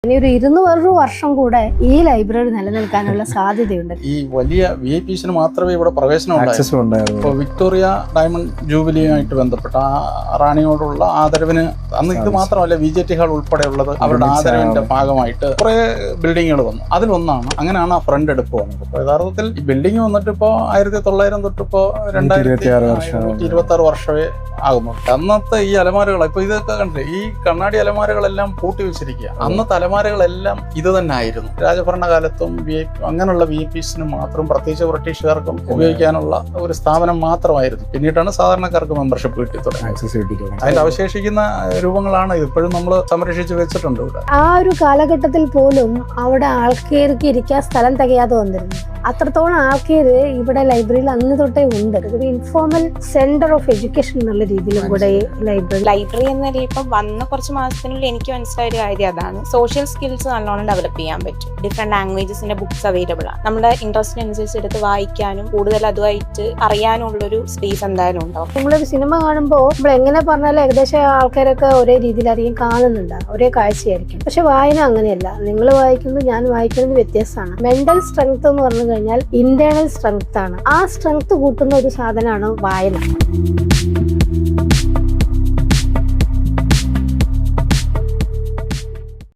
ഇനി ഒരു 200 വർഷം കൂടെ ഈ ലൈബ്രറി നിലനിൽക്കാനുള്ള സാധ്യതയുണ്ട്. ഈ വലിയ വിഐപിസിന് മാത്രമേ ഇവിടെ പ്രവേശനം ഉണ്ടായിരുന്നു. ഇപ്പോൾ വിക്ടോറിയ ഡയമണ്ട് ജൂബിലിയുമായിട്ട് ബന്ധപ്പെട്ട ആ റാണിയോടുള്ള ആദരവിന് അന്ന് ഇത് മാത്രമല്ല VJT ഹാൾ ഉൾപ്പെടെയുള്ളത് അവരുടെ ആദരവിന്റെ ഭാഗമായിട്ട് കുറെ ബിൽഡിങ്ങുകൾ വന്നു. അതിലൊന്നാണ് അങ്ങനെയാണ് ആ ഫ്രണ്ട് എടുപ്പ് വന്നത്. അപ്പോൾ യഥാർത്ഥത്തിൽ ഈ ബിൽഡിംഗ് വന്നിട്ട് ഇപ്പോൾ 1900 തൊട്ടിപ്പോ 2026 വർഷമേ ആകുന്നു. അന്നത്തെ ഈ അലമാരകൾ ഇപ്പൊ ഇതൊക്കെ കണ്ടില്ലേ, ഈ കണ്ണാടി അലമാരകളെല്ലാം പൂട്ടി വെച്ചിരിക്കുക. അന്നത്തെ അലമാരകളെല്ലാം ഇത് തന്നെ ആയിരുന്നു. രാജഭരണകാലത്തും അങ്ങനെയുള്ള VIPസിന് മാത്രം, പ്രത്യേകിച്ച് ബ്രിട്ടീഷുകാർക്കും ഉപയോഗിക്കാനുള്ള ഒരു സ്ഥാപനം മാത്രമായിരുന്നു. പിന്നീടാണ് സാധാരണക്കാർക്ക് മെമ്പർഷിപ്പ് കിട്ടി തുടങ്ങി. അതിന്റെ അവശേഷിക്കുന്ന രൂപങ്ങളാണ് ഇപ്പോഴും നമ്മൾ സംരക്ഷിച്ച് വെച്ചിട്ടുണ്ട് ഇവിടെ. ആ ഒരു കാലഘട്ടത്തിൽ പോലും അവിടെ ആൾക്കാർക്ക് ഇരിക്കാൻ സ്ഥലം തികയാതെ വന്നിരുന്നു. അത്രത്തോളം ആൾക്കാര് ഇവിടെ ലൈബ്രറിയിൽ അന്ന് തൊട്ടേ ഉണ്ട്. ഒരു ഇൻഫോർമൽ സെന്റർ ഓഫ് എഡ്യൂക്കേഷൻ എന്നുള്ള രീതിയിലും കൂടെ ലൈബ്രറി എന്നല്ല ഇപ്പം വന്ന കുറച്ച് മാസത്തിനുള്ളിൽ എനിക്ക് മനസ്സിലായ ഒരു കാര്യം അതാണ്. സോഷ്യൽ സ്കിൽസ് നല്ലോണം ഡെവലപ്പ് ചെയ്യാൻ പറ്റും. ഡിഫറെന്റ് ലാംഗ്വേജസിന്റെ ബുക്സ് അവൈലബിൾ ആണ്. നമ്മുടെ ഇൻട്രസ്റ്റിനനുസരിച്ച് എടുത്ത് വായിക്കാനും കൂടുതൽ അതുമായിട്ട് അറിയാനുള്ളൊരു സ്പേസ് എന്തായാലും ഉണ്ടാവും. നമ്മളൊരു സിനിമ കാണുമ്പോൾ നമ്മൾ എങ്ങനെ പറഞ്ഞാലും ഏകദേശം ആൾക്കാരൊക്കെ ഒരേ രീതിയിലായിരിക്കും കാണുന്നുണ്ടാവും, ഒരേ കാഴ്ചയായിരിക്കും. പക്ഷെ വായന അങ്ങനെയല്ല. നിങ്ങൾ വായിക്കുന്നത് ഞാൻ വായിക്കുന്നത് വ്യത്യാസമാണ്. മെന്റൽ സ്ട്രെങ്ത് എന്ന് പറഞ്ഞു കഴിഞ്ഞാൽ ഇന്റേണൽ സ്ട്രെങ്ത് ആണ്. ആ സ്ട്രെങ്ത് കൂട്ടുന്ന ഒരു സാധനമാണ് വായന.